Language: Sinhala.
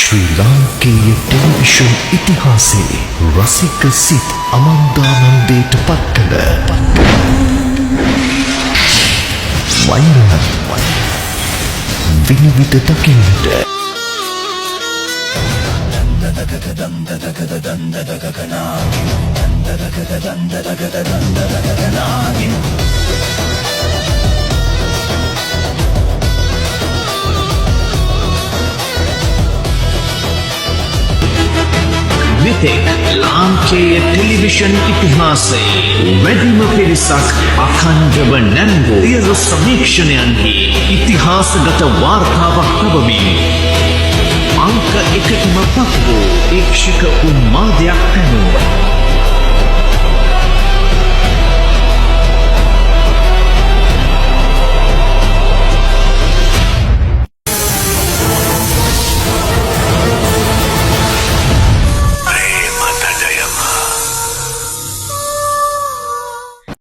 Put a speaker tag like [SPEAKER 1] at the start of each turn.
[SPEAKER 1] ශ්‍රී ලාංකේය ටෙලිවිෂන් ඉතිහාසයේ රසික සිත් අමන්දානන්දයට පත් කළ වෛරයන් විනිවිද දකින්නට
[SPEAKER 2] මෙතෙක් ලාංකේය ටෙලිවිෂන් ඉතිහාසයේ වැඩිම පිරිසක් අඛණ්ඩව නැංවූ සියලු සමීක්ෂණයන්හි ඉතිහාසගත වාර්තාවක් ලබමින් අංක 1ටම පත් වූ ඒක්ෂක උන්මාදයක් පැනූ